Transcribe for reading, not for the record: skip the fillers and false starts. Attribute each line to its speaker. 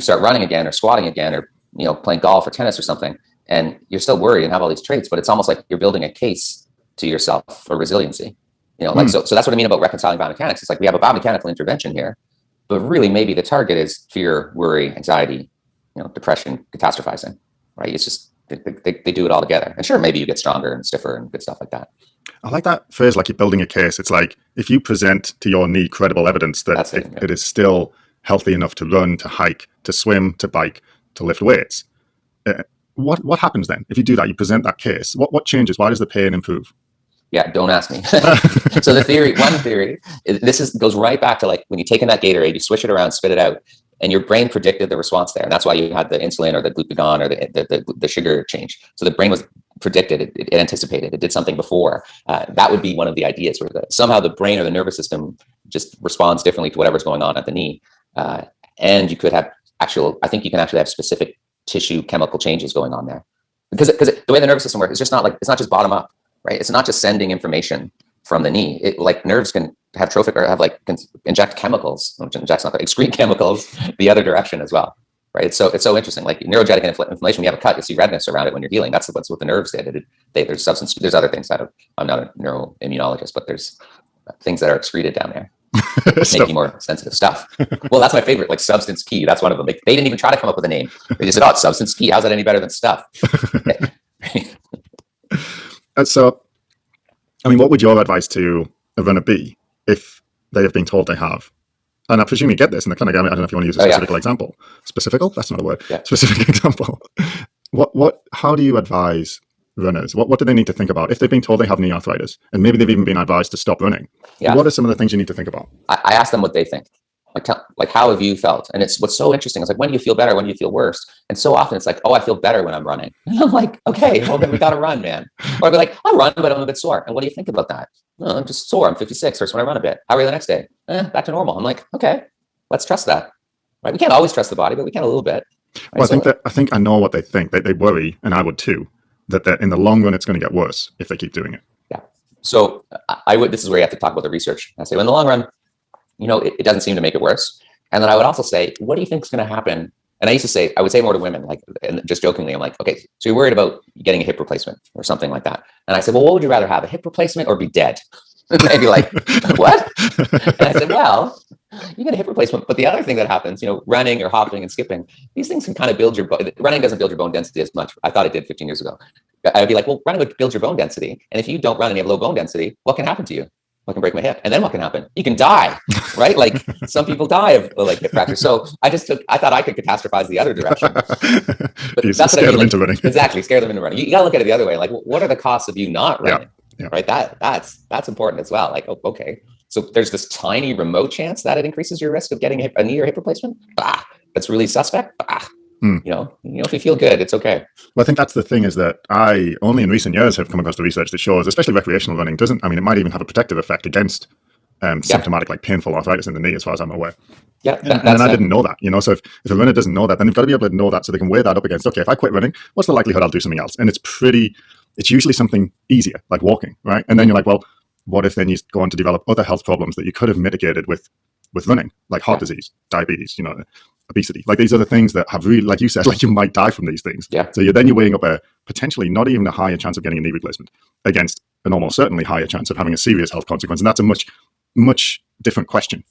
Speaker 1: start running again or squatting again or, playing golf or tennis or something, and you're still worried and have all these traits, but it's almost like you're building a case to yourself for resiliency. So that's what I mean about reconciling biomechanics. It's like we have a biomechanical intervention here, but really maybe the target is fear, worry, anxiety, depression, catastrophizing, right? It's just, they do it all together. And sure, maybe you get stronger and stiffer and good stuff like that.
Speaker 2: I like that phrase, like you're building a case. It's like if you present to your knee credible evidence that it is still healthy enough to run, to hike, to swim, to bike, to lift weights, what happens then? If you do that, you present that case, what changes? Why does the pain improve?
Speaker 1: Yeah, don't ask me. So one theory, goes right back to like when you take in that Gatorade, you swish it around, spit it out, and your brain predicted the response there. And that's why you had the insulin or the glucagon or the sugar change. So the brain was predicted, it anticipated, it did something before. That would be one of the ideas, where somehow the brain or the nervous system just responds differently to whatever's going on at the knee. And you could have I think you can actually have specific tissue chemical changes going on there. Because the way the nervous system works, it's not just bottom up. Right? It's not just sending information from the knee. Like nerves can have trophic or can inject chemicals, excrete chemicals the other direction as well. Right? It's so interesting. Like neurogenic inflammation, when you have a cut, you see redness around it when you're healing. That's what the nerves did. There's other things I'm not a neuroimmunologist, but there's things that are excreted down there. Make you more sensitive stuff. Well, that's my favorite, like substance P. That's one of them. They didn't even try to come up with a name. They just said, "Oh, it's substance P. How's that any better than stuff?"
Speaker 2: So, I mean, what would your advice to a runner be if they have been told they have? And I presume you get this in the clinic. I don't know if you want to use a specific example. Specifical? That's not a word. Yeah. Specific example. How do you advise runners? What do they need to think about if they've been told they have knee arthritis and maybe they've even been advised to stop running? Yeah. What are some of the things you need to think about?
Speaker 1: I ask them what they think. Like, how have you felt? And it's what's so interesting. It's like, when do you feel better? When do you feel worse? And so often it's like, oh, I feel better when I'm running. And I'm like, okay, well then we got to run, man. Or I'll be like, I'll run, but I'm a bit sore. And what do you think about that? Oh, I'm just sore. I'm 56. Hurts when I run a bit. How are you the next day? Back to normal. I'm like, okay, let's trust that. Right? We can't always trust the body, but we can a little bit. Right?
Speaker 2: Well, I think I know what they think. They worry, and I would too, that in the long run it's going to get worse if they keep doing it.
Speaker 1: Yeah. So this is where you have to talk about the research. I say, well, in the long run, it doesn't seem to make it worse. And then I would also say, what do you think is going to happen? And I would say more to women, like, and just jokingly, I'm like, okay, so you're worried about getting a hip replacement or something like that. And I said, well, what would you rather have, a hip replacement or be dead? And they'd be like, what? And I said, well, you get a hip replacement, but the other thing that happens, running or hopping and skipping, these things can kind of build running doesn't build your bone density as much. I thought it did 15 years ago. I'd be like, well, running would build your bone density. And if you don't run and you have low bone density, what can happen to you? I can break my hip. And then what can happen? You can die, right? Like some people die of hip fractures. So I thought I could catastrophize the other direction. But that's
Speaker 2: scare them into running.
Speaker 1: Exactly. Scare them into running. You got to look at it the other way. Like, what are the costs of you not running? Yeah. Right. That's important as well. Like, okay. So there's this tiny remote chance that it increases your risk of getting a knee or hip replacement. That's really suspect. If you feel good, it's okay.
Speaker 2: Well, I think that's the thing, is that I only in recent years have come across the research that shows, especially recreational running it might even have a protective effect against symptomatic, like painful arthritis in the knee, as far as I'm aware.
Speaker 1: Yeah.
Speaker 2: And I didn't know that, So if a runner doesn't know that, then they've got to be able to know that so they can weigh that up against, okay, if I quit running, what's the likelihood I'll do something else? And it's usually something easier, like walking, right? And then you're like, well, what if then you go on to develop other health problems that you could have mitigated with running, like heart disease, diabetes, obesity? Like, these are the things that have really, like you said, like you might die from these things.
Speaker 1: Yeah.
Speaker 2: So you're weighing up a potentially not even a higher chance of getting a knee replacement against an almost certainly higher chance of having a serious health consequence. And that's a much, much different question.